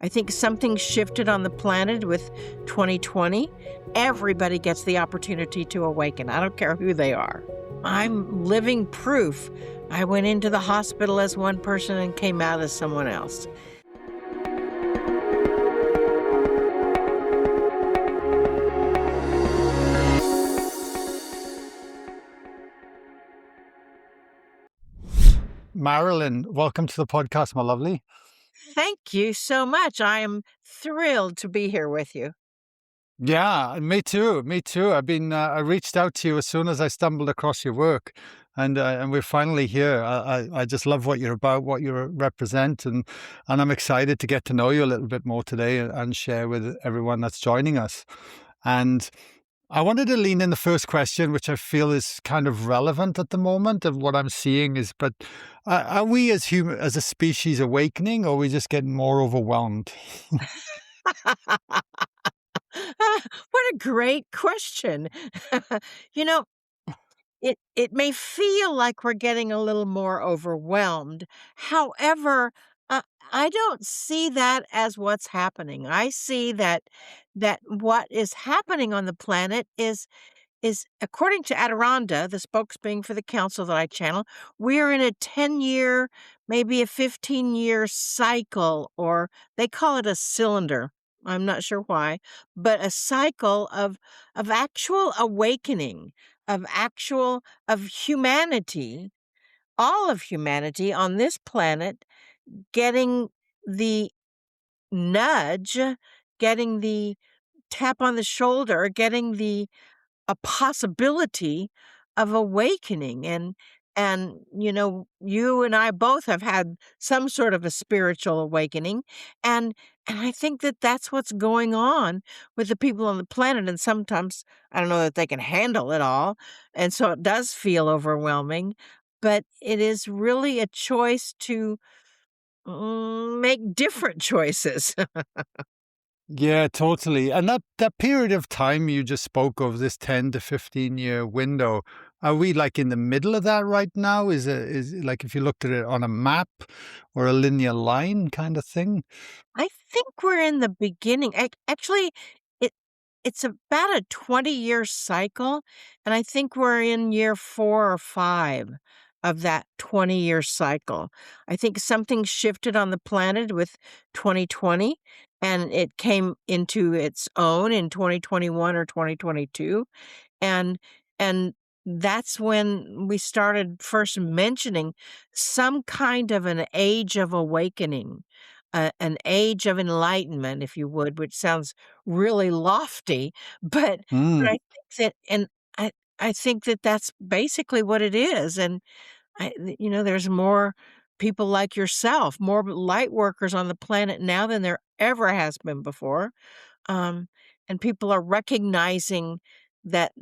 I think something shifted on the planet with 2020. Everybody gets the opportunity to awaken. I don't care who they are. I'm living proof. I went into the hospital as one person and came out as someone else. Marilyn, welcome to the podcast, my lovely. Thank you so much. I am thrilled to be here with you. Yeah, me too. Me too. I reached out to you as soon as I stumbled across your work, and we're finally here. I just love what you're about, what you represent, and I'm excited to get to know you a little bit more today and share with everyone that's joining us. And I wanted to lean in the first question, which I feel is kind of relevant at the moment of what I'm seeing is, but are we as a species awakening, or are we just getting more overwhelmed? What a great question. You know, it may feel like we're getting a little more overwhelmed. However, I don't see that as what's happening. I see that what is happening on the planet is according to Adironnda, the spokesbeing for the council that I channel, we're in a 10-year, maybe a 15-year cycle, or they call it a cylinder. I'm not sure why, but a cycle of actual awakening, of humanity, all of humanity on this planet getting the nudge, getting the tap on the shoulder, getting a possibility of awakening. And you and I both have had some sort of a spiritual awakening, and I think that that's what's going on with the people on the planet. And sometimes I don't know that they can handle it all, and so it does feel overwhelming, but it is really a choice to make different choices. Yeah, totally. And that period of time you just spoke of, this 10 to 15-year window, are we like in the middle of that right now? Is like if you looked at it on a map or a linear line kind of thing? I think we're in the beginning. Actually, it it's about a 20-year cycle, and I think we're in year 4 or 5 of that 20-year cycle. I think something shifted on the planet with 2020, and it came into its own in 2021 or 2022, and and that's when we started first mentioning some kind of an age of awakening, an age of enlightenment, if you would, which sounds really lofty, but Mm. I think that, and I think that that's basically what it is. And there's more people like yourself, more light workers on the planet now than there ever has been before. um, and people are recognizing that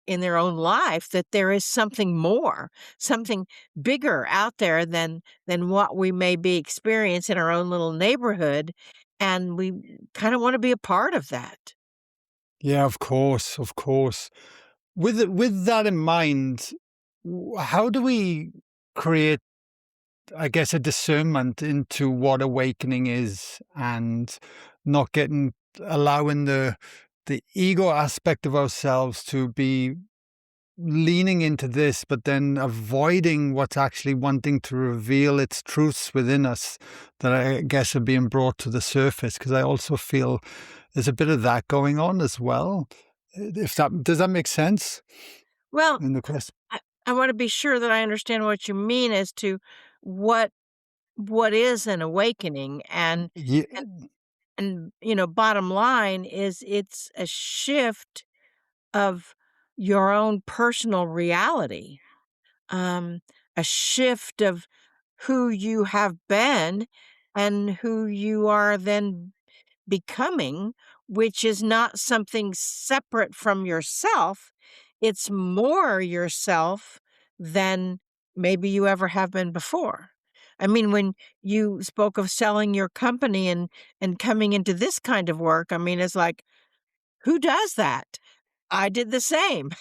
in their own life, that there is something more, something bigger out there than what we may be experiencing in our own little neighborhood, and we kind of want to be a part of that. Yeah, of course, of course. With that in mind, how do we create, I guess, a discernment into what awakening is and not allowing the ego aspect of ourselves to be leaning into this, but then avoiding what's actually wanting to reveal its truths within us that I guess are being brought to the surface? Because I also feel there's a bit of that going on as well. If that does that make sense Well, in the question? I want to be sure that I understand what you mean as to what what is an awakening. Yeah. And bottom line is it's a shift of your own personal reality, um, a shift of who you have been and who you are then becoming, which is not something separate from yourself. It's more yourself than maybe you ever have been before. I mean, when you spoke of selling your company and coming into this kind of work, I mean, it's like, who does that? I did the same.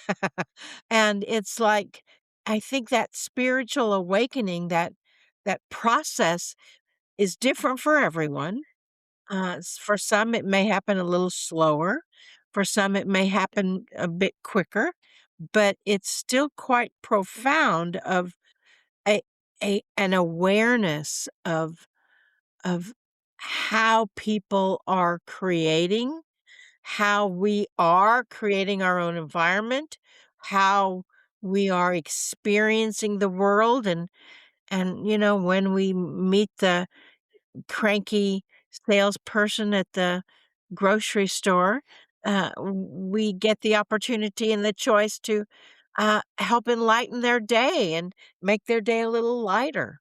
And it's like, I think that spiritual awakening, that process is different for everyone. For some, it may happen a little slower. For some, it may happen a bit quicker, but it's still quite profound of a an awareness of how people are creating, how we are creating our own environment, how we are experiencing the world, and when we meet the cranky salesperson at the grocery store, we get the opportunity and the choice to help enlighten their day and make their day a little lighter.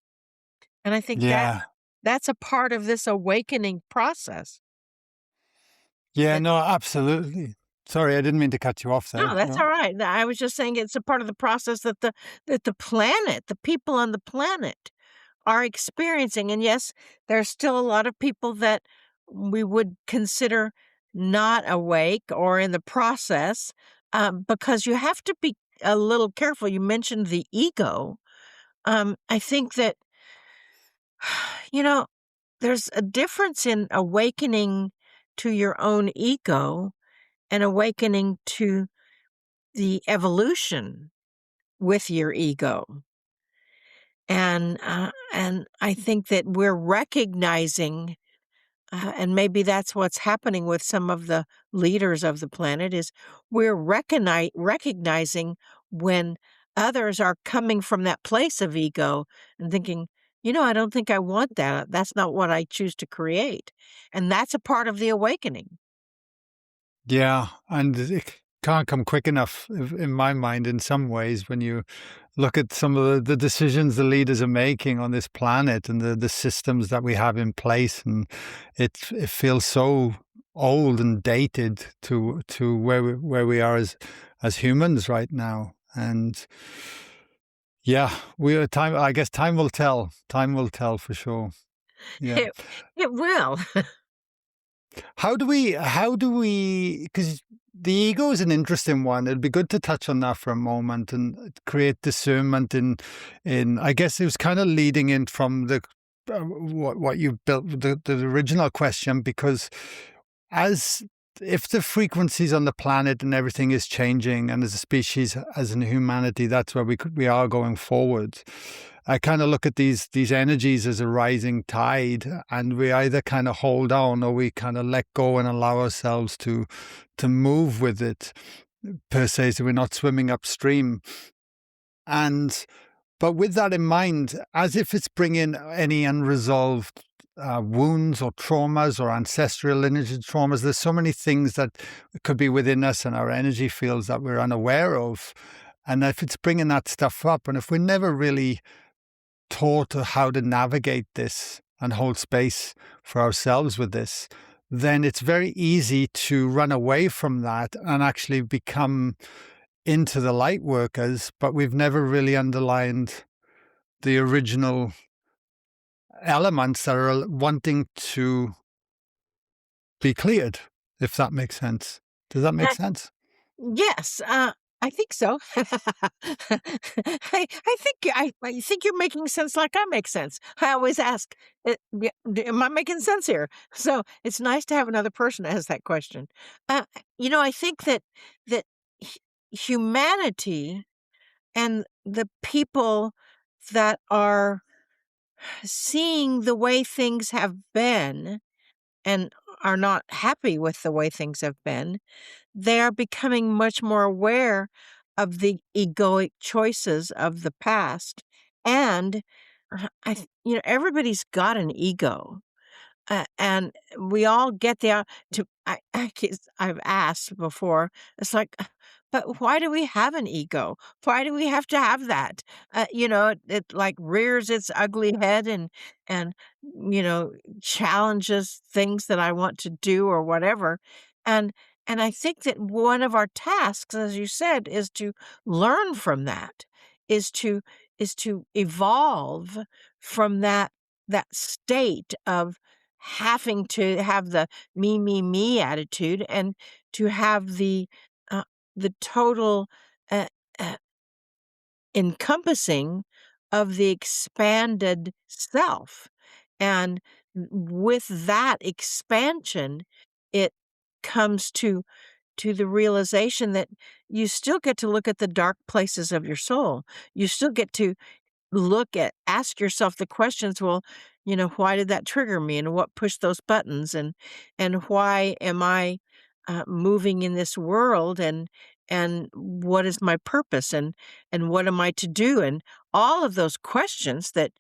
And I think Yeah. that's a part of this awakening process. Yeah, That no, absolutely. Sorry, I didn't mean to cut you off No, there. that's No. all right. I was just saying it's a part of the process that the planet, the people on the planet are experiencing. And yes, there's still a lot of people that we would consider not awake or in the process, because you have to be a little careful. You mentioned the ego. I think that, you know, there's a difference in awakening to your own ego and awakening to the evolution with your ego. And I think that we're recognizing, and maybe that's what's happening with some of the leaders of the planet, is we're recognizing when others are coming from that place of ego and thinking, I don't think I want that. That's not what I choose to create. And that's a part of the awakening. Yeah, and it can't come quick enough in my mind in some ways when you look at some of the decisions the leaders are making on this planet and the systems that we have in place, and it feels so old and dated to where we are as humans right now. And yeah, we are time. I guess time will tell. Time will tell for sure. Yeah. It, it will. Because the ego is an interesting one. It'd be good to touch on that for a moment and create discernment in, I guess it was kind of leading in from the, what you built, the original question, because as if the frequencies on the planet and everything is changing, and as a species, as in humanity, that's where we are going forward. I kind of look at these energies as a rising tide, and we either kind of hold on or we kind of let go and allow ourselves to move with it per se, so we're not swimming upstream. And but with that in mind, as if it's bringing any unresolved wounds or traumas or ancestral lineage traumas, there's so many things that could be within us and our energy fields that we're unaware of. And if it's bringing that stuff up, and if we're never really taught how to navigate this and hold space for ourselves with this, then it's very easy to run away from that and actually become into the light workers, but we've never really underlined the original elements that are wanting to be cleared, if that makes sense. Does that make sense? Yes, I think so. I think you're making sense like I make sense. I always ask, am I making sense here?" So, it's nice to have another person ask that question. I think that hu humanity and the people that are seeing the way things have been and are not happy with the way things have been, they are becoming much more aware of the egoic choices of the past, and, everybody's got an ego. And we all get the to I've asked before, it's like, "But why do we have an ego? Why do we have to have that?" It, like, rears its ugly head and, you know, challenges things that I want to do or whatever, and I think that one of our tasks, as you said, is to learn from that, is to evolve from that state of having to have the me attitude and to have uh, the total, uh, uh, encompassing of the expanded self. And with that expansion, it comes to the realization that you still get to look at the dark places of your soul. You still get to ask yourself the questions, well, why did that trigger me and what pushed those buttons, and why am I moving in this world, and what is my purpose, and what am I to do, and all of those questions that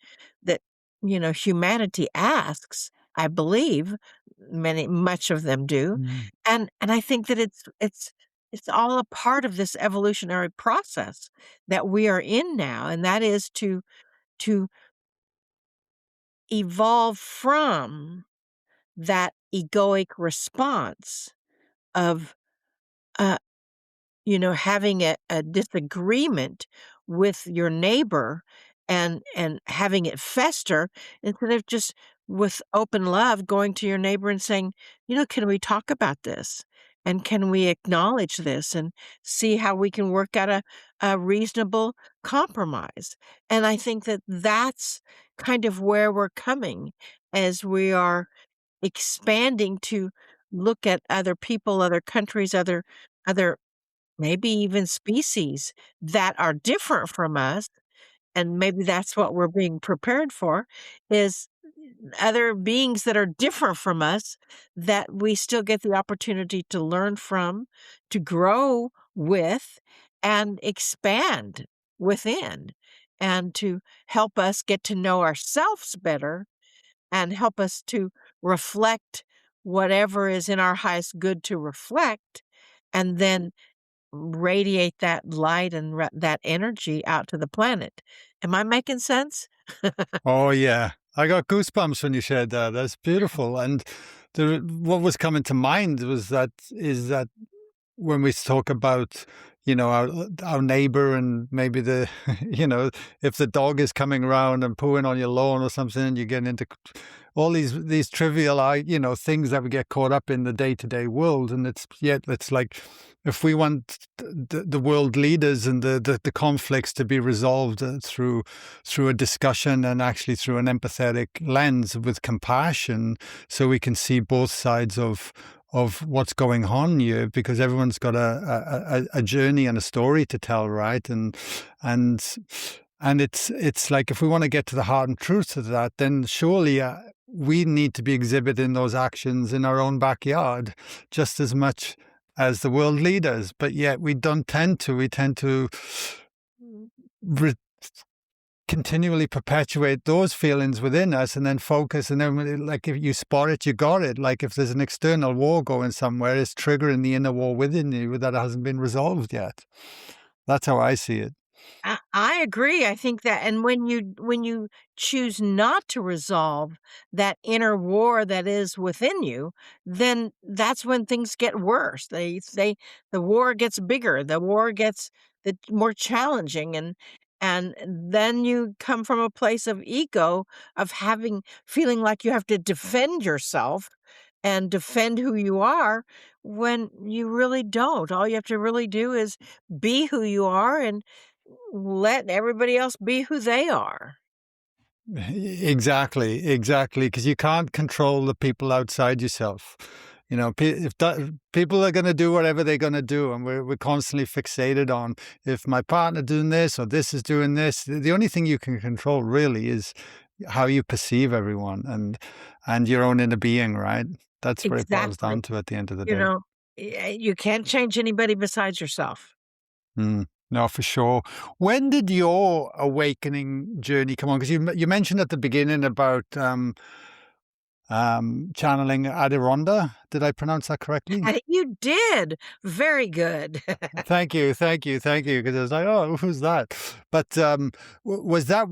humanity asks, I believe much of them do. Mm. And I think that it's all a part of this evolutionary process that we are in now, and that is to evolve from that egoic response of, uh, having a disagreement with your neighbor, and having it fester, instead of just with open love going to your neighbor and saying, "Can we talk about this? And can we acknowledge this and see how we can work out a reasonable compromise?" And I think that that's kind of where we're coming as we are expanding to look at other people, other countries, other maybe even species that are different from us, and maybe that's what we're being prepared for, is other beings that are different from us that we still get the opportunity to learn from, to grow with, and expand within, and to help us get to know ourselves better, and help us to reflect whatever is in our highest good to reflect, and then radiate that light and that energy out to the planet. Am I making sense? Oh, yeah. I got goosebumps when you shared that. That's beautiful. And what was coming to mind was that when we talk about, our neighbor and maybe if the dog is coming around and pooing on your lawn or something, and you get into all these trivial, things that we get caught up in the day-to-day world. And it's like, if we want the world leaders and the conflicts to be resolved through a discussion, and actually through an empathetic lens with compassion, so we can see both sides of what's going on here, because everyone's got a journey and a story to tell, right? And it's like, if we want to get to the heart and truth of that, then surely we need to be exhibiting those actions in our own backyard just as much as the world leaders. But yet we don't tend to. We tend to re- continually perpetuate those feelings within us, and then focus, and then like, if you spot it, you got it. Like, if there's an external war going somewhere, it's triggering the inner war within you that hasn't been resolved yet. That's how I see it. I agree. I think that, and when you choose not to resolve that inner war that is within you, then that's when things get worse. The war gets bigger, the war gets more challenging, and then you come from a place of ego, of feeling like you have to defend yourself and defend who you are, when you really don't. All you have to really do is be who you are, and let everybody else be who they are. Exactly, because you can't control the people outside yourself. If people are going to do whatever they're going to do, and we're constantly fixated on, if my partner doing this or this is doing this, the only thing you can control really is how you perceive everyone, and your own inner being, right? That's what it boils Exactly. down to at the end of the You day. know, you can't change anybody besides yourself. Mm. No, for sure. When did your awakening journey come on? Because you mentioned at the beginning about channeling Adironnda. Did I pronounce that correctly? And you did. Very good. Thank you, thank you, thank you. Because I was like, oh, who's that? But was that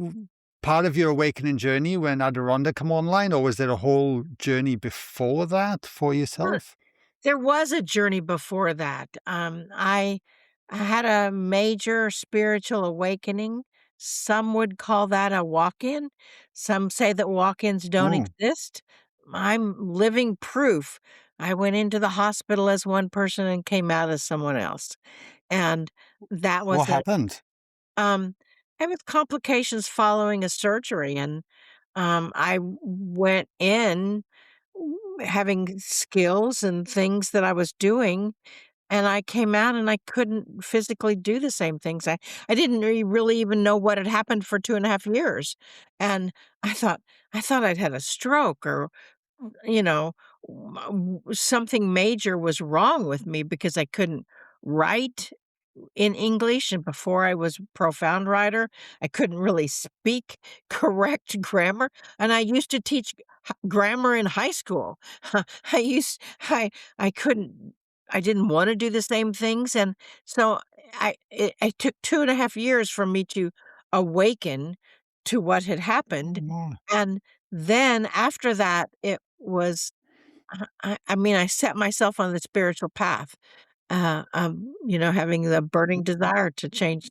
part of your awakening journey when Adironnda come online, or was there a whole journey before that for yourself? There was a journey before that. I had a major spiritual awakening. Some would call that a walk-in. Some say that walk-ins don't Oh, exist. I'm living proof. I went into the hospital as one person and came out as someone else. And that what was happened? um, I was complications following a surgery, and I went in having skills and things that I was doing, and I came out and I couldn't physically do the same things. I didn't really even know what had happened for 2.5 years, and I thought I thought I'd had a stroke or, you know, something major was wrong with me because I couldn't write in English, and before I was a profound writer, I couldn't really speak correct grammar, and I used to teach grammar in high school. I used I couldn't I didn't wanna do the same things, and so it took 2.5 years for me to awaken to what had happened, Oh, and then after that, it was I mean, I set myself on the spiritual path, having the burning desire to change,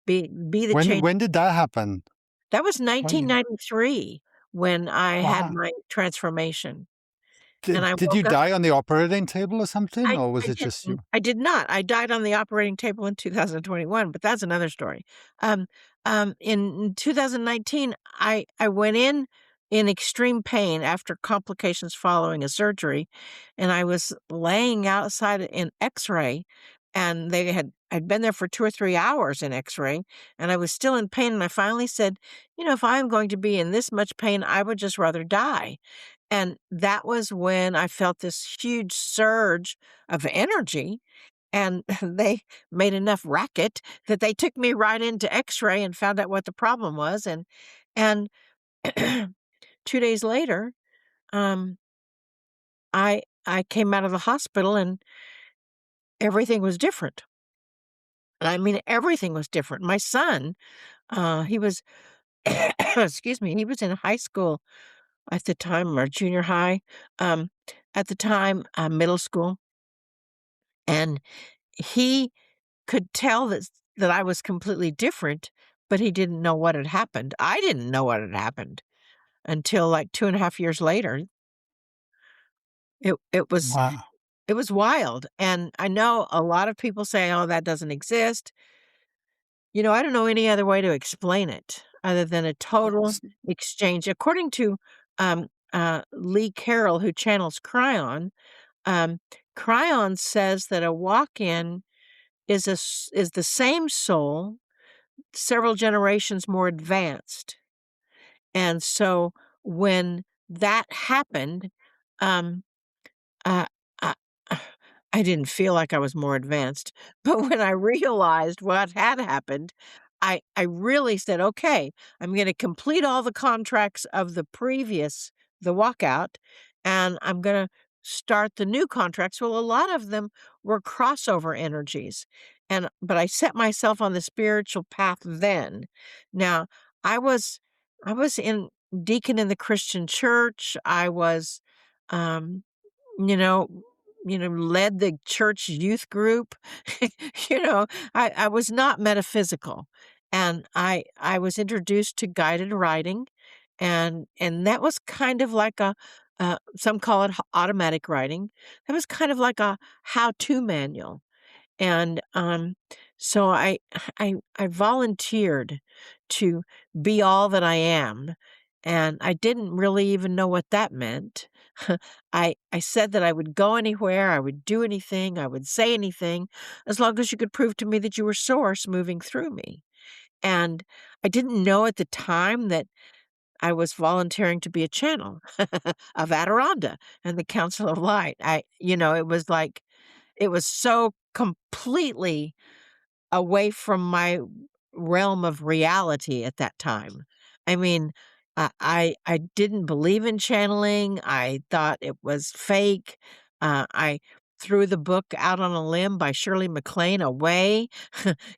be the change. when did that happen? That was Oh, yeah. 1993 when I had Wow. my transformation, and I Did you woke up. die on the operating table or something, or was I it just you? didn't. I did not. I died on the operating table in 2021, but that's another story. Um, in 2019, I went in extreme pain after complications following a surgery, and I was laying outside in X-ray, and I'd been there for 2 or 3 hours in X-ray, and I was still in pain, and I finally said, "If I'm going to be in this much pain, I would just rather die." And that was when I felt this huge surge of energy, and they made enough racket that they took me right into X-ray and found out what the problem was, and 2 days later, um, I came out of the hospital and everything was different. And I mean, everything was different. My son, he was excuse me, he was in high school at the time, or junior high, um, at the time, middle school, and he could tell that I was completely different, but he didn't know what had happened. I didn't know what had happened until, like, 2.5 years later. It it was Wow. it was wild, and I know a lot of people say, "Oh, that doesn't exist." I don't know any other way to explain it other than a total S exchange. According to, Lee Carroll, who channels Cryon, um, Cryon says that a walk-in is the same soul several generations more advanced. And so when that happened, um, uh, I I didn't feel like I was more advanced, but when I realized what had happened, I really said, "Okay, I'm gonna complete all the contracts of the walkout, and I'm gonna start the new contracts." Well, a lot of them were crossover energies, but I set myself on the spiritual path then. Now, I was I was in deacon in the Christian church. I was, um you know led the church youth group. You know, I was not metaphysical, and I was introduced to guided writing, and that was kind of like some call it automatic writing. That was kind of like a how-to manual. And, so I volunteered to be all that I am, and I didn't really even know what that meant. I said that I would go anywhere, I would do anything, I would say anything, as long as you could prove to me that you were Source moving through me. And I didn't know at the time that I was volunteering to be a channel of Adironnda and the Council of Light. It was like it was so completely away from my realm of reality at that time. I mean, I didn't believe in channeling. I thought it was fake. I threw the book Out on a Limb by Shirley MacLaine away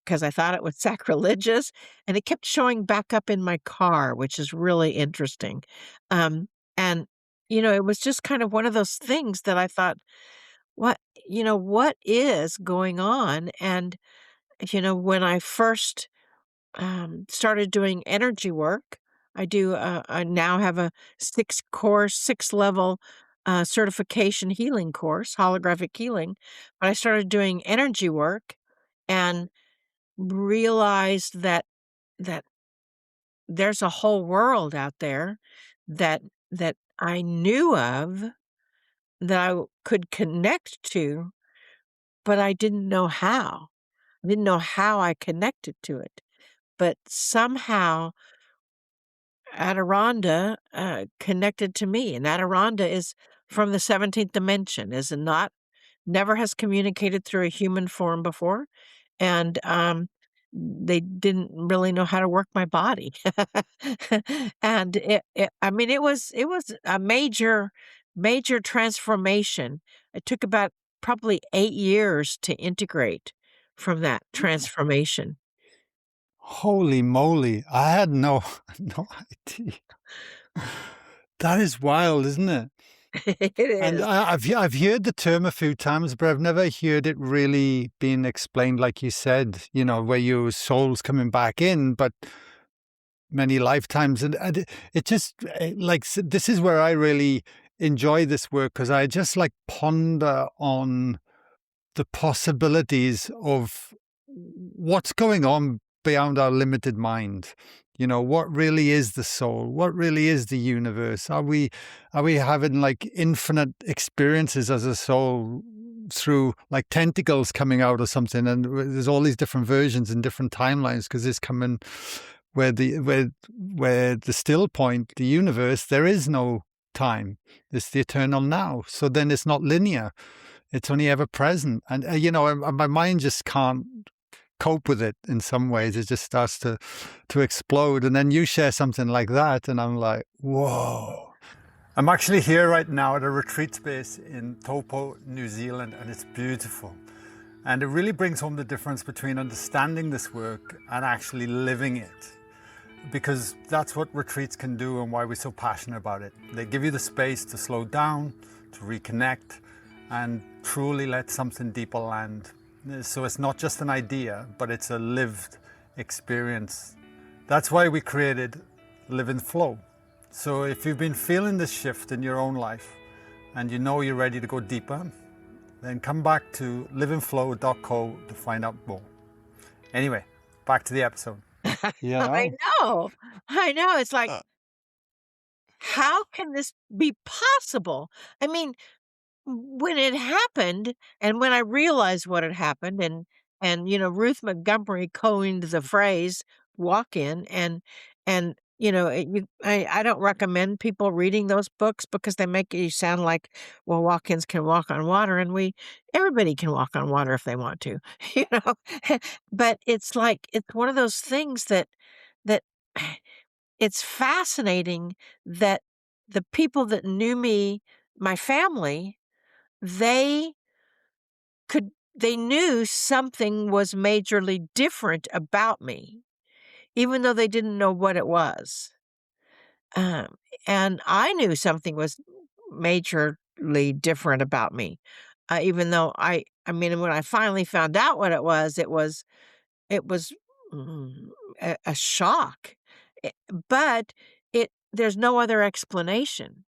because I thought it was sacrilegious, and it kept showing back up in my car, which is really interesting. And it was just kind of one of those things that I thought, what what is going on? And when I first, started doing energy work, I now have a 6-level, certification healing course, holographic healing, but I started doing energy work and realized that there's a whole world out there that I knew of, that I could connect to, but I didn't know how. I didn't know how I connected to it. But somehow Adironnda, connected to me, and Adironnda is from the 17th dimension, is not never has communicated through a human form before, and, they didn't really know how to work my body. And I mean, it was a major transformation. It took about probably 8 years to integrate from that transformation. Holy moly. I had no no idea. That is wild, isn't it? It And is. I've heard the term a few times, but I've never heard it really being explained like you said, where your soul's coming back in, but many lifetimes. And it just this is where I really enjoy this work because I just like ponder on the possibilities of what's going on beyond our limited mind. What really is the soul? What really is the universe? Are we having like infinite experiences as a soul through like tentacles coming out or something? And there's all these different versions and different timelines because it's coming where the still point, the universe, there is no time. It's the eternal now. So then it's not linear. It's only ever present. And, my mind just can't cope with it in some ways. It just starts to explode. And then you share something like that, and I'm like, whoa. I'm actually here right now at a retreat space in Taupo, New Zealand, and it's beautiful. And it really brings home the difference between understanding this work and actually living it. Because that's what retreats can do and why we're so passionate about it. They give you the space to slow down, to reconnect, and truly let something deeper land. So it's not just an idea, but it's a lived experience. That's why we created Live in Flow. So if you've been feeling this shift in your own life and you know you're ready to go deeper, then come back to liveinflow.co to find out more. Anyway, back to the episode. I know. I know. It's like, how can this be possible? I mean, when it happened and when I realized what had happened and Ruth Montgomery coined the phrase walk-in I don't recommend people reading those books because they make you sound like, well, walk-ins can walk on water and everybody can walk on water if they want to, you know? But it's like, it's one of those things that it's fascinating that the people that knew me, my family, they they knew something was majorly different about me, even though they didn't know what it was. Um, and I knew something was majorly different about me, even though I mean, when I finally found out what it was a shock. Eh, but there's no other explanation.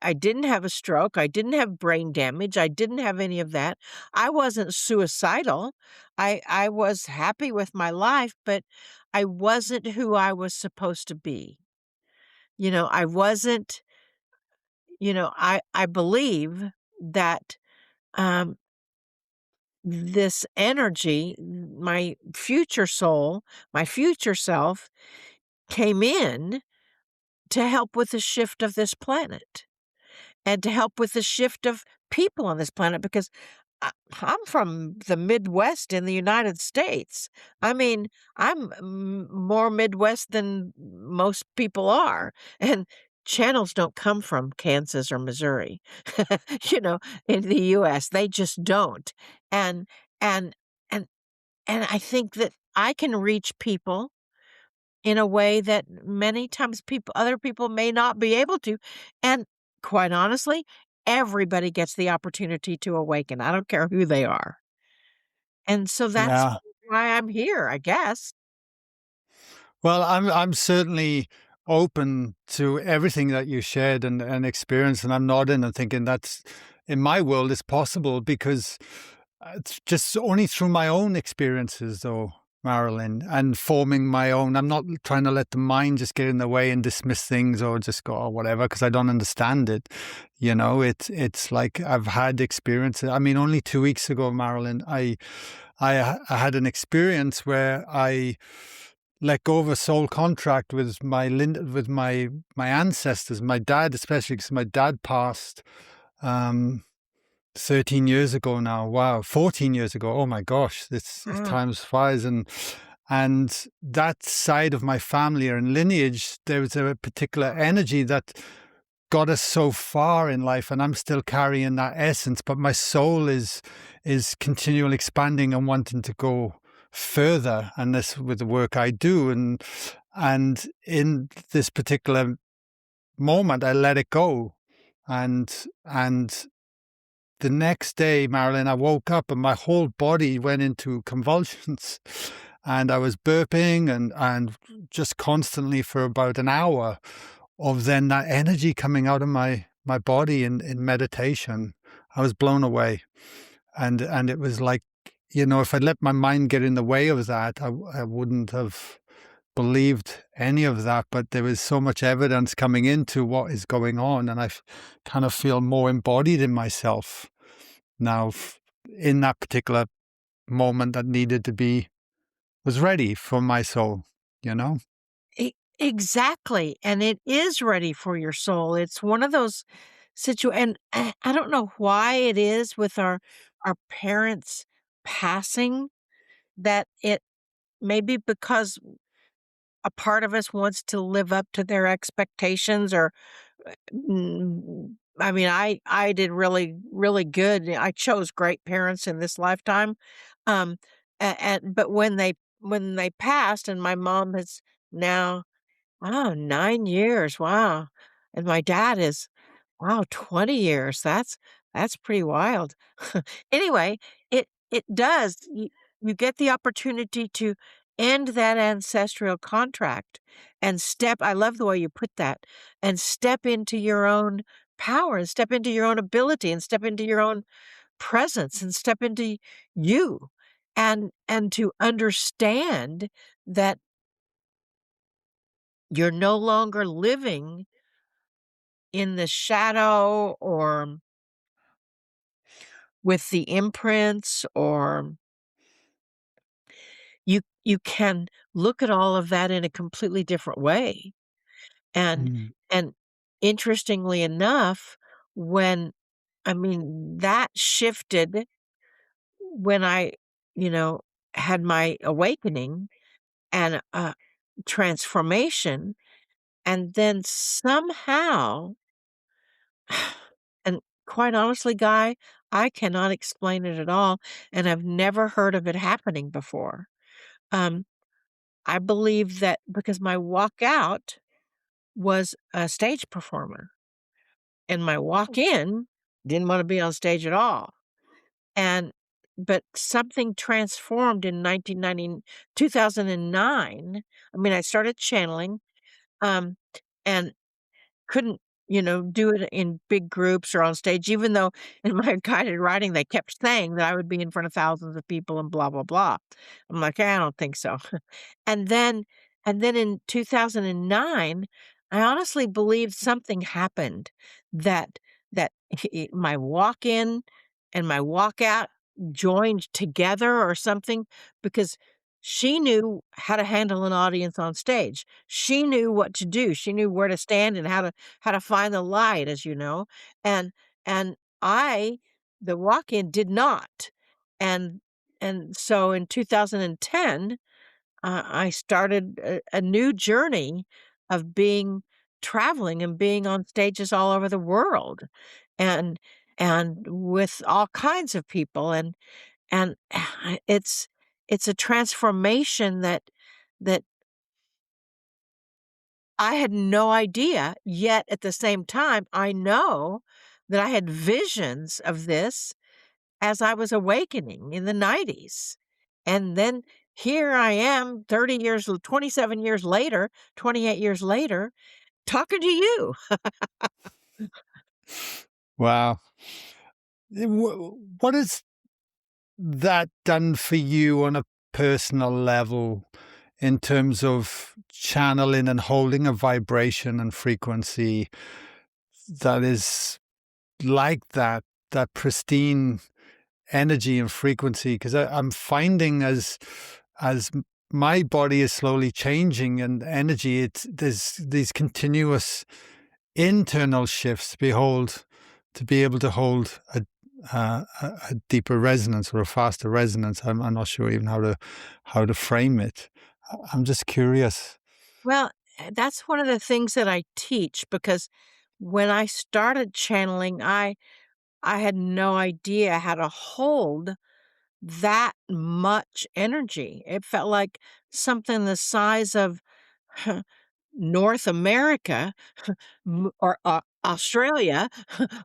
I didn't have a stroke, I didn't have brain damage, I didn't have any of that. I wasn't suicidal. I was happy with my life, but I wasn't who I was supposed to be. I wasn't I believe that, um, this energy, my future soul, my future self came in to help with the shift of this planet. And to help with the shift of people on this planet because I'm from the Midwest in the United States. I mean, I'm more Midwest than most people are, and channels don't come from Kansas or Missouri, you know, in the US, they just don't. And and and and I think that I can reach people in a way that many times other people may not be able to, and quite honestly, everybody gets the opportunity to awaken, I don't care who they are, and so that's Yeah. why I'm here, I guess. Well, I'm certainly open to everything that you shared and experienced, and I'm nodding and thinking that's in my world is possible because it's just only through my own experiences, though. Marilyn, and forming my own. I'm not trying to let the mind just get in the way and dismiss things or just go, oh, whatever, because I don't understand it. It's like I've had experiences. I mean, only 2 weeks ago, Marilyn, I had an experience where I let go of a soul contract with my ancestors, my dad especially, because my dad passed. Um, 13 years ago now. Wow, 14 years ago. Oh my gosh, this if Mm. time flies. And that side of my family and lineage, there was a particular energy that got us so far in life, and I'm still carrying that essence, but my soul is continually expanding and wanting to go further, and this with the work I do. And in this particular moment I let it go. And the next day, Marilyn, I woke up and my whole body went into convulsions. And I was burping and just constantly for about an hour of then that energy coming out of my body in meditation. I was blown away. And it was like, if I'd let my mind get in the way of that, I wouldn't have believed any of that. But there was so much evidence coming into what is going on. And kind of feel more embodied in myself now in that particular moment that needed to be was ready for my soul, you know? Exactly, and it is ready for your soul. It's one of those and I don't know why it is with our parents passing that it maybe because a part of us wants to live up to their expectations or I mean, I did really, really good. I chose great parents in this lifetime. Um, but when they passed and my mom has now, wow, 9 years, wow, and my dad is, wow, 20 years, that's pretty wild. Anyway, it does you get the opportunity to end that ancestral contract and step I love the way you put that, and step into your own power, and step into your own ability, and step into your own presence, and step into you, and to understand that you're no longer living in the shadow or with the imprints or you can look at all of that in a completely different way. And Mm, and interestingly enough, when I mean, that shifted when I, you know, had my awakening and, transformation, and then somehow and quite honestly, Guy, I cannot explain it at all, and I've never heard of it happening before. Um, I believe that because my walkout was a stage performer, and my walk-in didn't wanna be on stage at all, and but something transformed in 2009. I mean, I started channeling, um, and couldn't, do it in big groups or on stage, even though in my guided writing, they kept saying that I would be in front of thousands of people and blah, blah, blah. I'm like, "I don't think so." And then in 2009, I honestly believe something happened that that my walk-in and my walkout joined together or something because she knew how to handle an audience on stage. She knew what to do. She knew where to stand and how to find the light, as you know. And and I, the walk-in, did not. And so in 2010, I started a new journey of being traveling and being on stages all over the world, and with all kinds of people, and it's a transformation that I had no idea, yet at the same time, I know that I had visions of this as I was awakening in the '90s. And then here I am 30 years 27 years later, 28 years later, talking to you. wow. What has that done for you on a personal level in terms of channeling and holding a vibration and frequency that is like that pristine energy and frequency? Because I'm finding as my body is slowly changing and energy, there's these continuous internal shifts. Behold, to be able to hold a deeper resonance or a faster resonance. I'm not sure even how to frame it. I'm just curious. Well, that's one of the things that I teach because when I started channeling, I had no idea how to hold that much energy. It felt like something the size of North America or Australia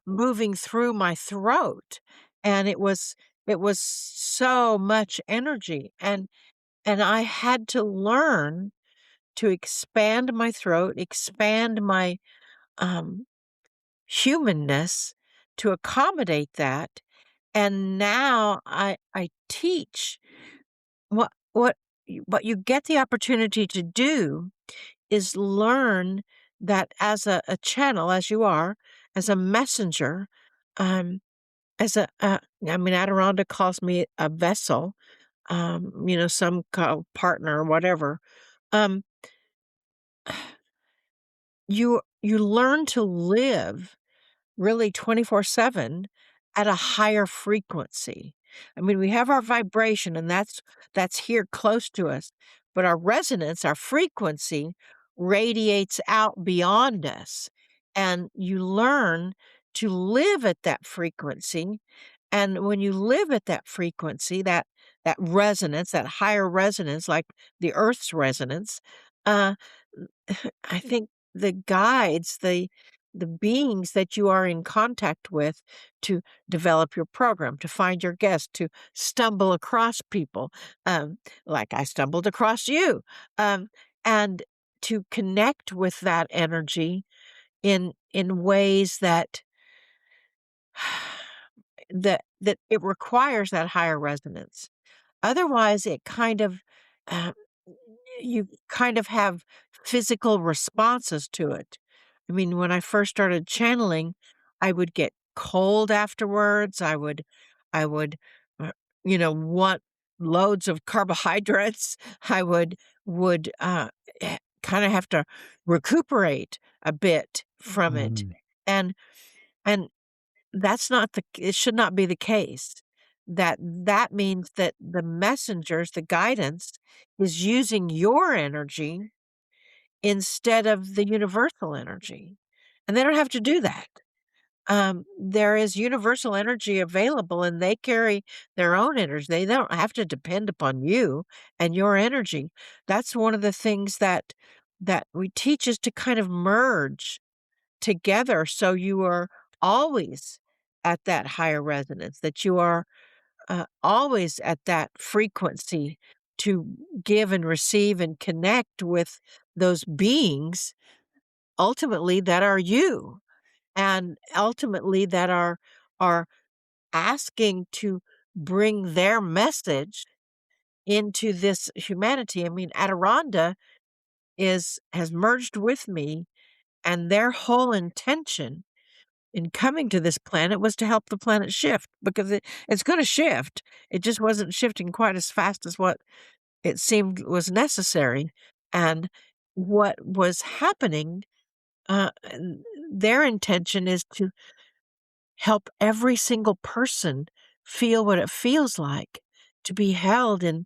moving through my throat, and it was so much energy, and I had to learn to expand my throat, expand my um, humanness to accommodate that. And now I teach what you get the opportunity to do is learn that as a channel, as you are, as a messenger, um, as I mean, Adironnda calls me a vessel, some call partner or whatever. Um, you learn to live really 24/7 at a higher frequency. I mean, we have our vibration and that's here close to us, but our resonance, our frequency radiates out beyond us. And you learn to live at that frequency. And when you live at that frequency, that resonance, that higher resonance, like the earth's resonance, uh I think the guides, the beings that you are in contact with to develop your program, to find your guests, to stumble across people, like I stumbled across you, and to connect with that energy in ways that that it requires that higher resonance. Otherwise, it kind of, uh, you kind of have physical responses to it. I mean, when I first started channeling, I would get cold afterwards. I would, uh, want loads of carbohydrates. I would kind of have to recuperate a bit from it, Mm, and and that's not it should not be the case. That means that the messengers, the guidance is using your energy instead of the universal energy, and they don't have to do that. There is universal energy available, and they carry their own energy. They don't have to depend upon you and your energy. That's one of the things that we teach is to kind of merge together so you are always at that higher resonance, that you are always at that frequency to give and receive and connect with those beings ultimately that are you and ultimately that are asking to bring their message into this humanity. I mean, Adironda is has merged with me, and their whole intention in coming to this planet was to help the planet shift because it's going to shift. It just wasn't shifting quite as fast as what it seemed was necessary. And what was happening, their intention is to help every single person feel what it feels like to be held in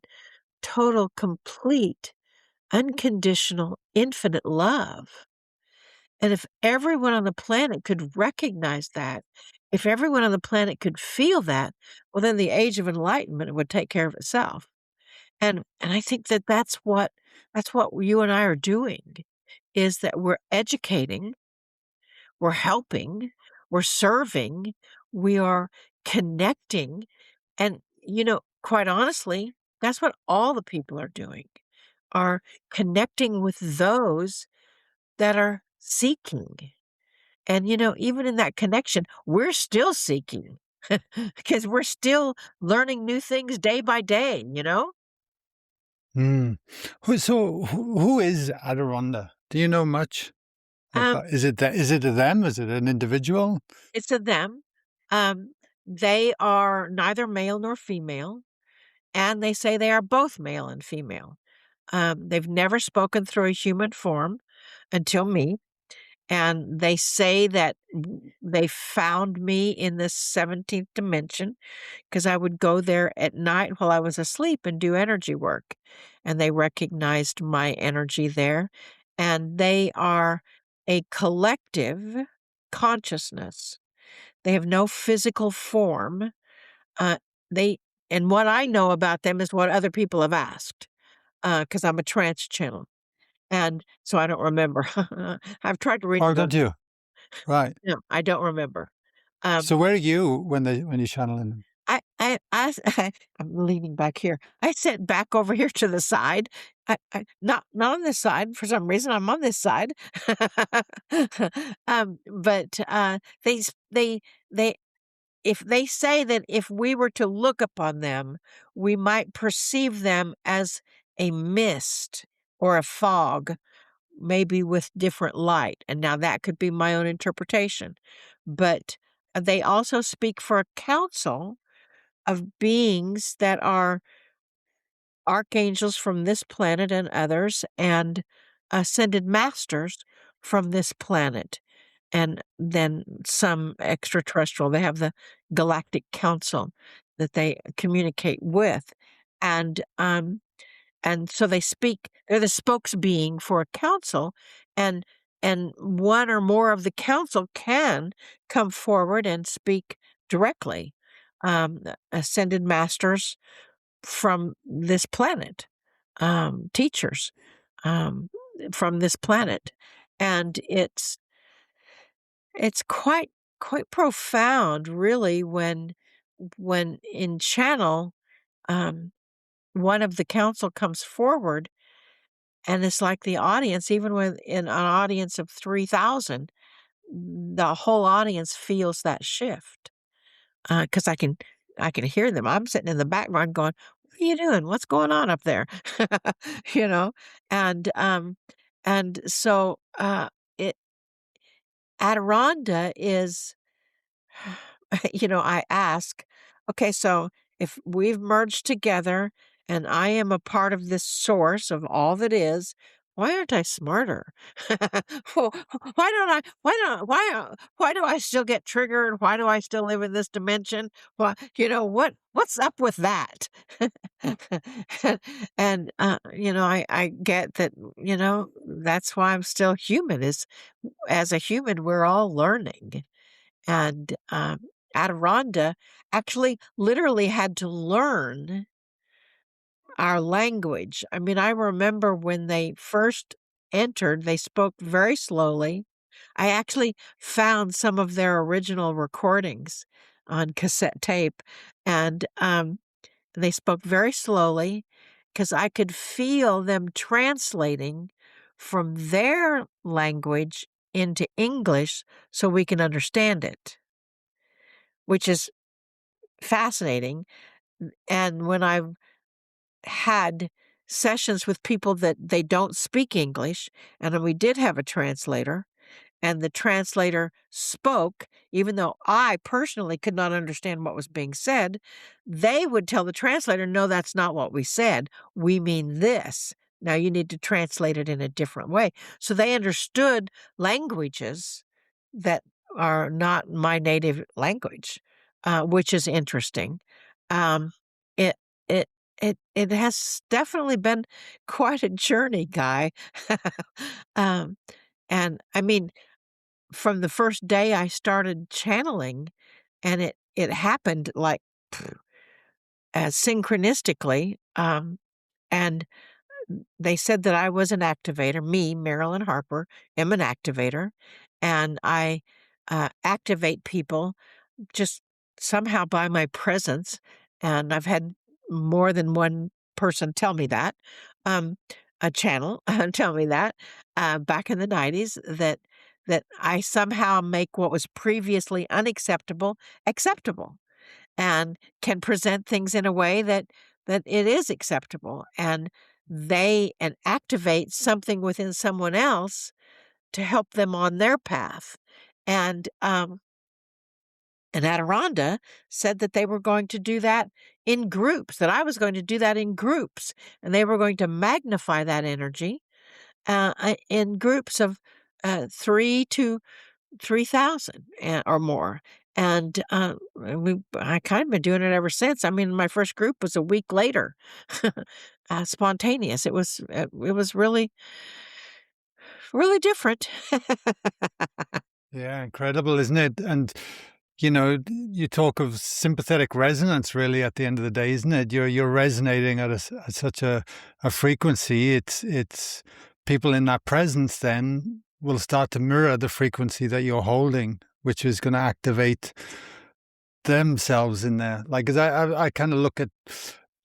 total, complete, unconditional, infinite love. And if everyone on the planet could recognize that, if everyone on the planet could feel that, well, then the age of enlightenment would take care of itself. And I think that that's what you and I are doing, is that we're educating, we're helping, we're serving, we are connecting, and, quite honestly, that's what all the people are doing, are connecting with those that are seeking. And, even in that connection, we're still seeking because we're still learning new things day by day, you know? Mm. Who is Adironda? Do you know much Um, about? Is it a them? Is it an individual? it's a them. They are neither male nor female, and they say they are both male and female. They've never spoken through a human form until me, and they say that they found me in this 17th dimension because I would go there at night while I was asleep and do energy work, and they recognized my energy there, and they are a collective consciousness. They have no physical form. Uh, they and what I know about them is what other people have asked, because 'cause I'm a trance channel, and so I don't remember. I've tried to read Oh, don't them. you? Right. No, I don't remember. Um, So where are you when you channel in? I'm leaning back here. I sit back over here to the side. Not on this side, for some reason, I'm on this side. But, they if they say that if we were to look upon them, we might perceive them as a mist or a fog, maybe with different light, and now that could be my own interpretation. But, they also speak for a council of beings that are archangels from this planet and others, and ascended masters from this planet, and then some extraterrestrial. They have the Galactic Council that they communicate with, and so they speak. They're the spokes being for a council, and one or more of the council can come forward and speak directly. Ascended masters from this planet, teachers, um, from this planet, and it's quite profound, really, when in channel, um, one of the council comes forward, and it's like the audience, even with in an audience of 3,000, the whole audience feels that shift. Because I can hear them. I'm sitting in the background going, "What are you doing? What's going on up there?" You know? And, so, it Adironda is I ask, "Okay, so if we've merged together and I am a part of this source of all that is, why aren't I smarter? Well, why do I still get triggered? Why do I still live in this dimension? Why, what's up with that?" And, I get that, that's why I'm still human is as a human, we're all learning. And, Adironda actually literally had to learn our language. I mean, I remember when they first entered, they spoke very slowly. I actually found some of their original recordings on cassette tape, and, they spoke very slowly because I could feel them translating from their language into English so we can understand it, which is fascinating. And when I've had sessions with people that they don't speak English, and then we did have a translator, and the translator spoke, even though I personally could not understand what was being said, they would tell the translator, "No, that's not what we said. We mean this. Now you need to translate it in a different way." So they understood languages that are not my native language, which is interesting. Um, it it it has definitely been quite a journey, Guy. Um, and I mean, from the first day I started channeling, and it happened like as synchronistically, and they said that I was an activator. Me, Marilyn Harper, am an activator, and I activate people just somehow by my presence, and I've had more than one person tell me that, um, a channel tell me that, back in the '90s that I somehow make what was previously unacceptable acceptable, and can present things in a way that it is acceptable, and and activate something within someone else to help them on their path. And, and Adironnda said that they were going to do that in groups, that I was going to do that in groups, and they were going to magnify that energy in groups of 3 to 3,000 or more. And I kind of been doing it ever since. I mean, my first group was a week later, spontaneous. It was really, really different. Yeah, incredible, isn't it? And you talk of sympathetic resonance. Really, at the end of the day, isn't it? You're resonating at at such a frequency. It's people in that presence then will start to mirror the frequency that you're holding, which is going to activate themselves in there. Like, 'cause I kind of look at,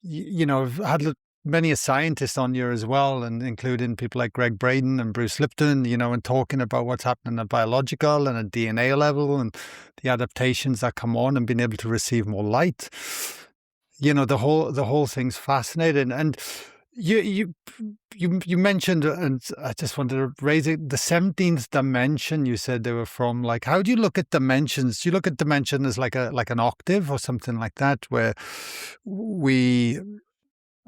I've had many a scientist on here as well, and including people like Greg Braden and Bruce Lipton, and talking about what's happening at biological and a DNA level and the adaptations that come on and being able to receive more light. The whole thing's fascinating. And you you mentioned, and I just wanted to raise it, the 17th dimension. You said they were from. Like, how do you look at dimensions? Do you look at dimension as like an octave or something like that, where we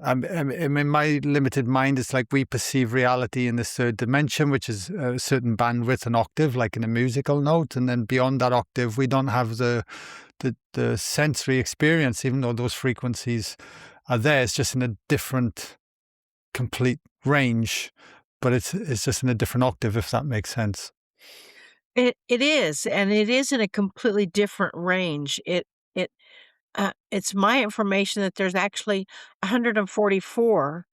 in my limited mind, it's like we perceive reality in this third dimension, which is a certain bandwidth, an octave, like in a musical note, and then beyond that octave, we don't have the sensory experience, even though those frequencies are there. It's just in a different, complete range, but it's just in a different octave, if that makes sense. It is, and it is in a completely different range. It it's my information that there's actually 144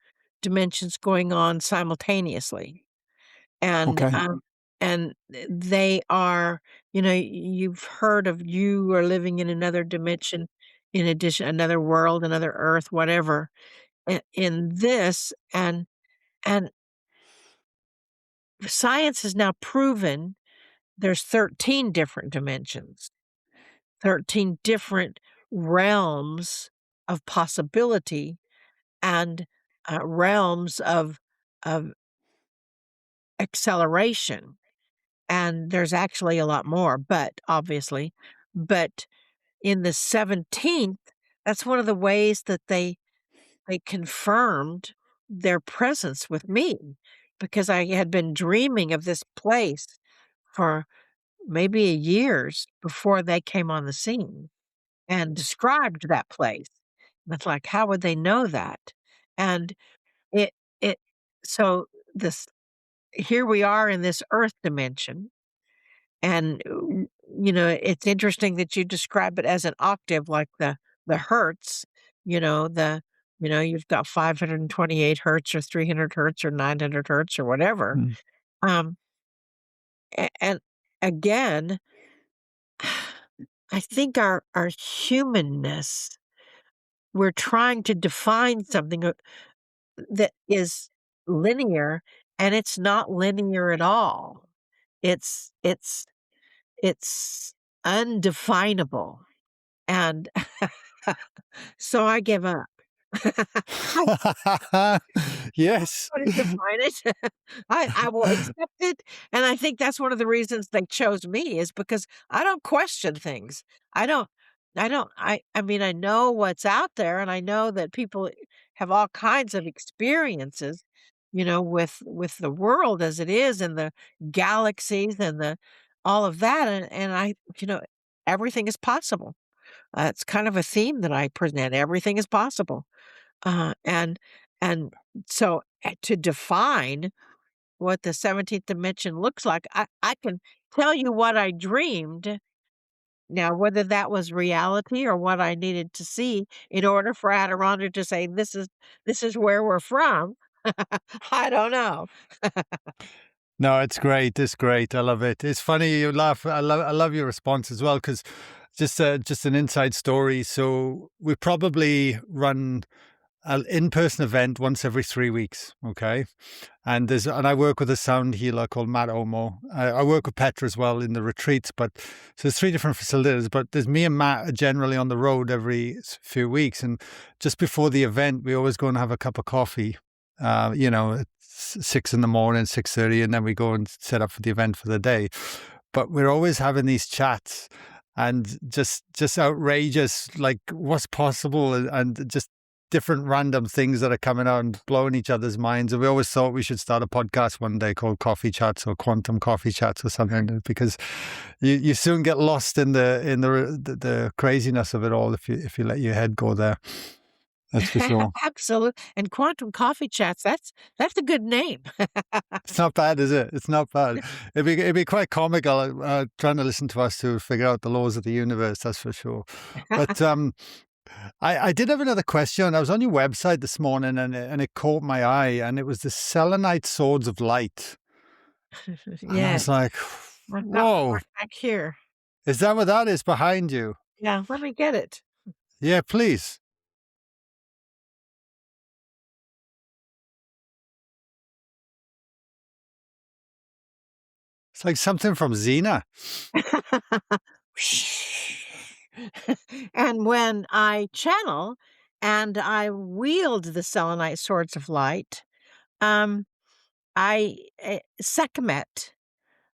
dimensions going on simultaneously. And, Okay. they are, you've heard of you are living in another dimension, in addition, another world, another earth, whatever, in this, and science has now proven there's 13 different dimensions, 13 different realms of possibility and, realms of acceleration. And there's actually a lot more, but in the 17th, that's one of the ways that they confirmed their presence with me, because I had been dreaming of this place for maybe years before they came on the scene and described that place. And it's like, how would they know that? And it it so this here we are in this earth dimension. And, it's interesting that you describe it as an octave, like the hertz, the you've got 528 hertz or 300 hertz or 900 hertz or whatever. Mm. Um, and again, I think our humanness, we're trying to define something that is linear, and it's not linear at all. It's it's It's undefinable, and so I give up. I Yes. couldn't define it. I will accept it, and I think that's one of the reasons they chose me is because I don't question things. I don't I mean, I know what's out there, and I know that people have all kinds of experiences, with the world as it is and the galaxies and the all of that, and everything is possible. It's kind of a theme that I present, everything is possible. Uh, and and so, to define what the 17th dimension looks like, I can tell you what I dreamed. Now, whether that was reality or what I needed to see in order for Adirondack to say, "This is where we're from," I don't know. No, it's great. It's great. I love it. It's funny you laugh. I love your response as well, because just an inside story. So we probably run an in-person event once every 3 weeks. Okay, and I work with a sound healer called Matt Omo. I work with Petra as well in the retreats, but so there's three different facilities. But there's me and Matt are generally on the road every few weeks, and just before the event, we always go and have a cup of coffee At 6 in the morning, 6:30, and then we go and set up for the event for the day. But we're always having these chats and just outrageous, like what's possible, and just different random things that are coming out and blowing each other's minds. And we always thought we should start a podcast one day called Coffee Chats or Quantum Coffee Chats or something, because you soon get lost in the craziness of it all if you let your head go there. That's for sure. Absolute and Quantum Coffee Chats, that's a good name. It's not bad, is it? It's not bad. It'd be quite comical, trying to listen to us to figure out the laws of the universe, that's for sure. But, I did have another question. I was on your website this morning, and it caught my eye, and it was the Selenite Swords of Light. And I Yeah, was like, I've got "Whoa, one back here. is that what that is behind you?" Yeah, let me get it. Yeah, please. It's like something from Xena. And when I channel and I wield the Selenite Swords of Light, um, Sekhmet,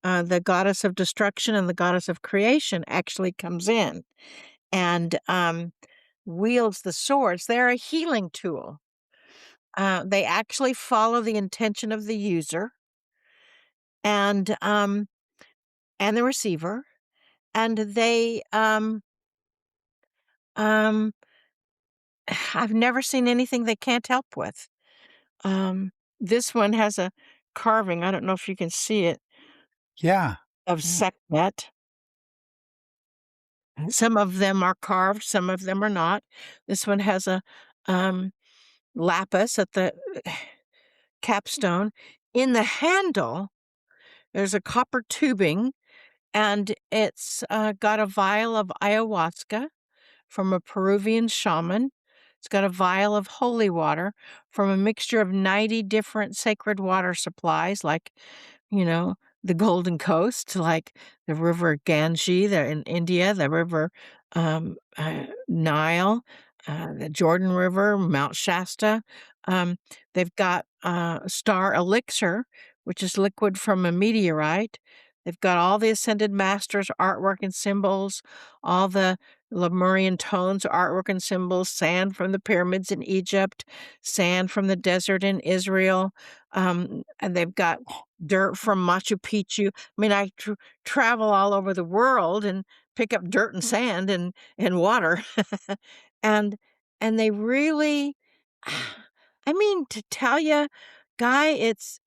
the goddess of destruction and the goddess of creation, actually comes in and wields the swords. They're a healing tool. They actually follow the intention of the user and the receiver, and they um, I've never seen anything they can't help with. Um, this one has a carving. I don't know if you can see it Yeah. of Yeah. Sekhmet. Some of them are carved, some of them are not. This one has a um, lapis at the capstone. In the handle, there's a copper tubing, and it's got a vial of ayahuasca from a Peruvian shaman. It's got a vial of holy water from a mixture of 90 different sacred water supplies, like, you know, the Golden Coast, like the river Ganges there in India, the river Nile, the Jordan River, Mount Shasta. Um, they've got star elixir, which is liquid from a meteorite. They've got all the ascended masters' artwork and symbols, all the Lemurian tones, artwork and symbols, sand from the pyramids in Egypt, sand from the desert in Israel, and they've got dirt from Machu Picchu. I mean, I travel all over the world and pick up dirt and sand and water, and they really, I mean, to tell you, Guy, it's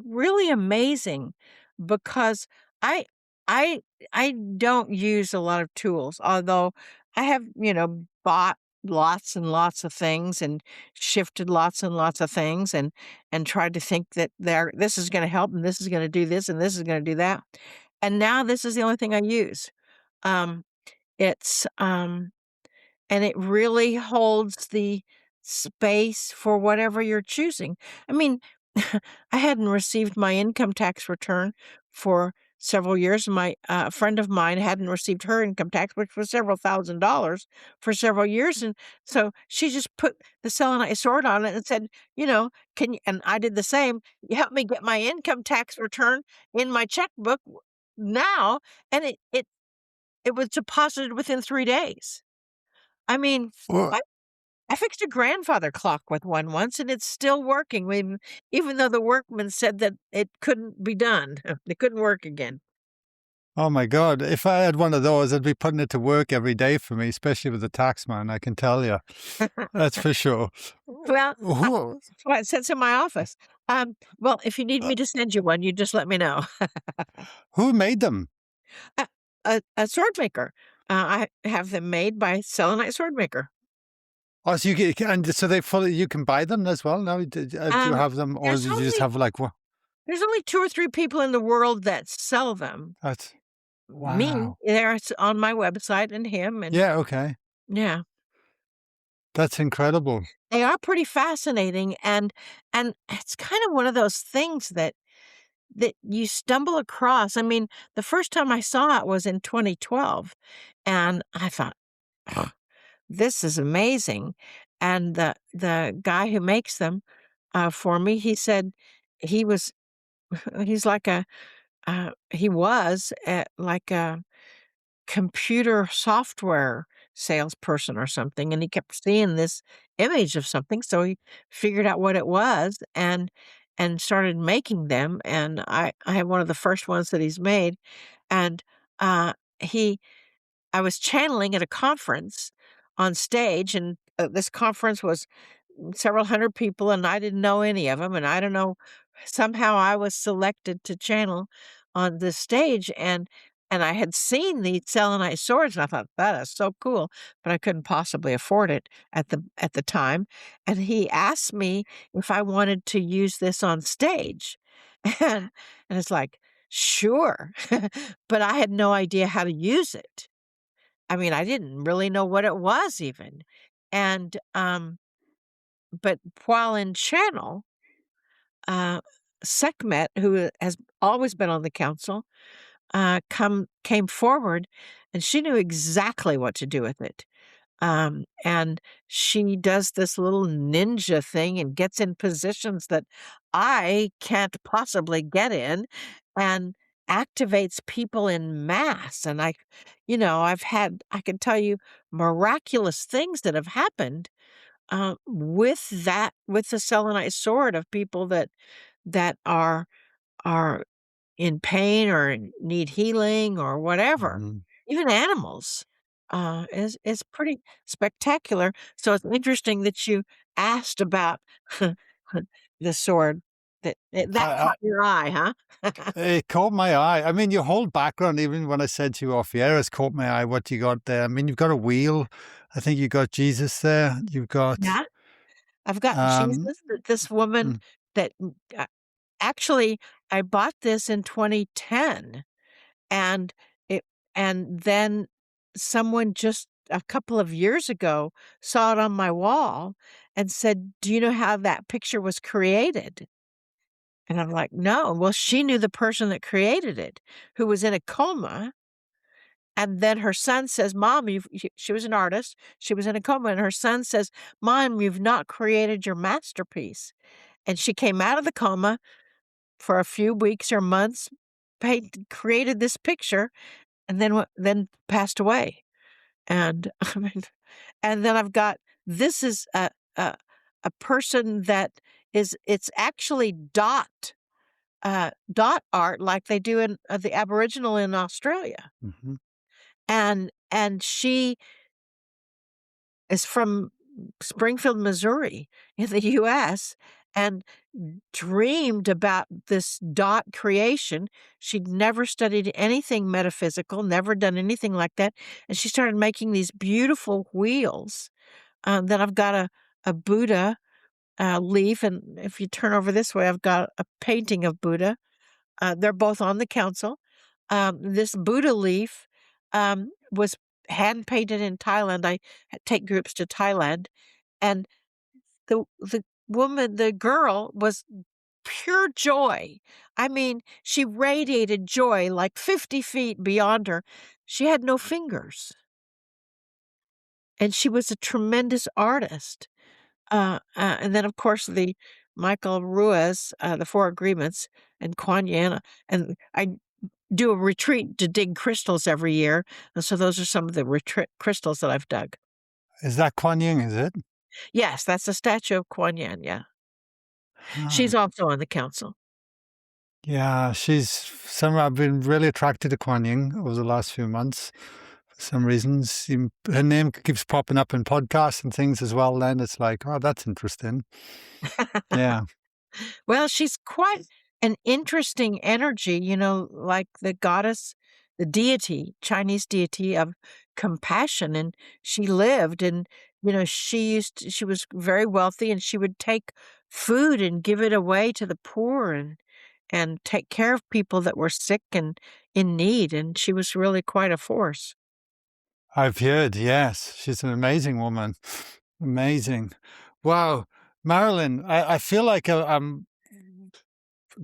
really amazing because I I I don't use a lot of tools, although I have, bought lots and lots of things and shifted lots and lots of things and tried to think that this is gonna help and this is gonna do this and this is gonna do that. And now this is the only thing I use. Um, it's, and it really holds the space for whatever you're choosing. I mean, I hadn't received my income tax return for several years. My friend of mine hadn't received her income tax, which was several $1,000s for several years, and so she just put the selenite sword on it and said, "Can you?" And I did the same. "You help me get my income tax return in my checkbook now," and it was deposited within 3 days. I mean, Well, I I fixed a grandfather clock with one once, and it's still working, even though the workman said that it couldn't be done. It couldn't work again. oh my god, if I had one of those, I'd be putting it to work every day for me, especially with the tax man, I can tell you. That's for sure. Well, Who that's why it sits in my office. Well, if you need uh, me to send you one, you just let me know. who made them? A sword maker. I have them made by Selenite sword maker. Oh, so you can, and so they fully, you can buy them as well now? Do you Um, have them, or there's did you just only have like what? there's only 2 or 3 people in the world that sell them. That's Me, wow. there's on my website and him, and Yeah, okay. yeah. That's incredible. They are pretty fascinating, and it's kind of one of those things that you stumble across. I mean, the first time I saw it was in 2012, and I thought, "Ugh, this is amazing." And the guy who makes them, for me. He said he was he's like he was like a computer software salesperson or something, and he kept seeing this image of something, so he figured out what it was and started making them, and I have one of the first ones that he's made, and, he I was channeling at a conference on stage, and, this conference was several hundred people, and I didn't know any of them. And I don't know, somehow I was selected to channel on this stage, and I had seen the selenite swords, and I thought, "That is so cool," but I couldn't possibly afford it at the time, and he asked me if I wanted to use this on stage, and it's like, "Sure," but I had no idea how to use it. I mean, I didn't really know what it was even. And, but while in channel, uh, Sekhmet, who has always been on the council, came forward, and she knew exactly what to do with it. And she does this little ninja thing and gets in positions that I can't possibly get in and activates people in mass. And I can tell you miraculous things that have happened with the selenite sword of people that are in pain or need healing or whatever, Mhm. even animals, is pretty spectacular. So it's interesting that you asked about the sword that I caught your eye, huh? It caught my eye. I mean, your whole background, even when I said to you off the air, has caught my eye. What you got there? I mean, you've got a wheel. I think you got Jesus there. You've got, Yeah, I've got um, Jesus, this woman mm, that actually, I bought this in 2010. And it and then someone just a couple of years ago saw it on my wall and said, "Do you know how that picture was created?" And I'm like, "No." Well, she knew the person that created it, who was in a coma, and then her son says, "Mom, she was an artist. She was in a coma, and her son says, "Mom, you've not created your masterpiece." And she came out of the coma for a few weeks or months, created this picture, and then passed away. And I mean, and then I've got this is a person that it's actually dot art like they do in the Aboriginal in Australia. mhm. And she is from Springfield, Missouri in the US, and dreamed about this dot creation. She'd never studied anything metaphysical, never done anything like that, and she started making these beautiful wheels. Then I've got a Buddha, leaf, and if you turn over this way, I've got a painting of Buddha. They're both on the council. This Buddha leaf, was hand painted in Thailand. I take groups to Thailand, and the girl was pure joy. I mean, she radiated joy like 50 feet beyond her. She had no fingers, and she was a tremendous artist. And then, of course, the Michael Ruiz, the Four Agreements, and Kuan Yin, and I do a retreat to dig crystals every year, and so those are some of the crystals that I've dug. Is that Kuan Yin, is it? Yes, that's a statue of Kuan Yin, yeah. Ah, She's also on the council. yeah, she's somehow I've been really attracted to Kuan Yin over the last few months for some reasons. Her name keeps popping up in podcasts and things as well. Then it's like, oh, that's interesting. Yeah, Well, she's quite an interesting energy, like the goddess, the deity, Chinese deity of compassion. And she lived and, she was very wealthy and she would take food and give it away to the poor and take care of people that were sick and in need. And she was really quite a force. I've heard. Yes, she's an amazing woman. Amazing. Wow, Marilyn, I feel like I'm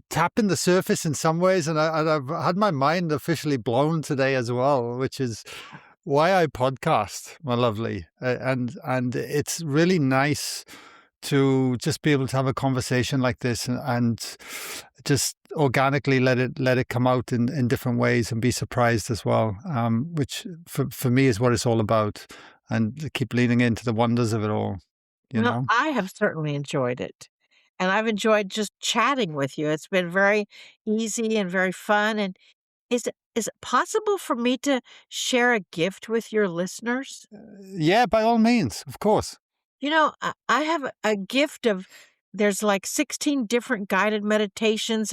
tapping the surface in some ways, and I've had my mind officially blown today as well, which is why I podcast, my lovely, and it's really nice to just be able to have a conversation like this and just organically let it come out in different ways and be surprised as well, which for me is what it's all about, and keep leaning into the wonders of it all, you Well, know? I have certainly enjoyed it, and I've enjoyed just chatting with you. It's been very easy and very fun, and is it possible for me to share a gift with your listeners? Yeah, by all means, of course. I have a gift of there's like 16 different guided meditations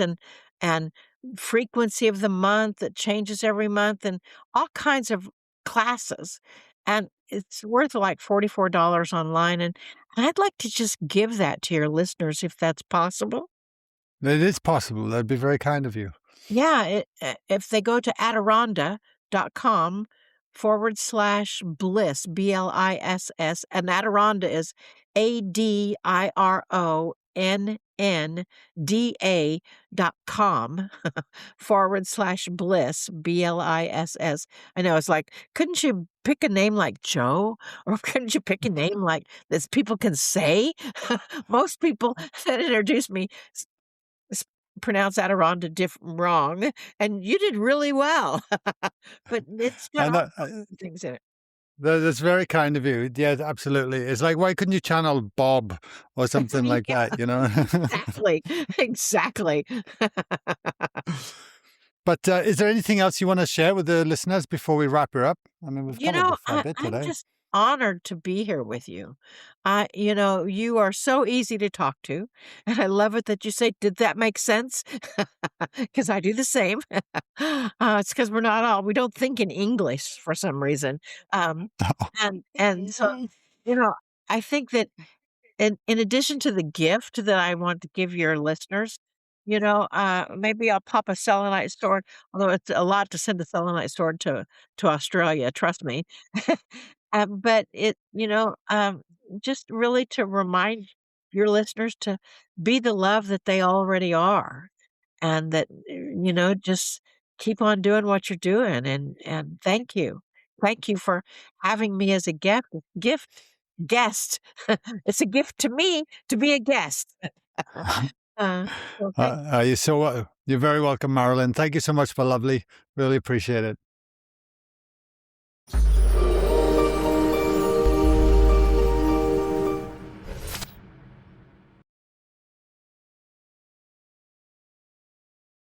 and frequency of the month that changes every month and all kinds of classes. And it's worth like $44 online. And I'd like to just give that to your listeners if that's possible. It is possible. That'd be very kind of you. Yeah, if they go to adironda.com/bliss, BLISS, and Adironda is ADIRONNDA.com /bliss, BLISS. I know, it's like, couldn't you pick a name like Joe? Or couldn't you pick a name like that people can say? Most people that introduce me s pronounce Adironda wrong, and you did really well. But it's got And all sorts of things in it. that's very kind of you. Yeah, absolutely. It's like, why couldn't you channel Bob or something like Yeah, that, you know? exactly, exactly. But, is there anything else you wanna share with the listeners before we wrap her up? I mean, we've covered a fair bit I'm today. just honored to be here with you. You are so easy to talk to, and I love it that you say, "Did that make sense?" Because I do the same. It's because we don't think in English for some reason. Um, and so, you know, I think that in addition to the gift that I want to give your listeners, maybe I'll pop a selenite sword, although it's a lot to send a selenite sword to Australia, trust me. But just really to remind your listeners to be the love that they already are, and that, just keep on doing what you're doing, and thank you. Thank you for having me as a gift guest. It's a gift to me to be a guest. Uh, so thank You're very welcome, Marilyn. Thank you so much for lovely. Really appreciate it.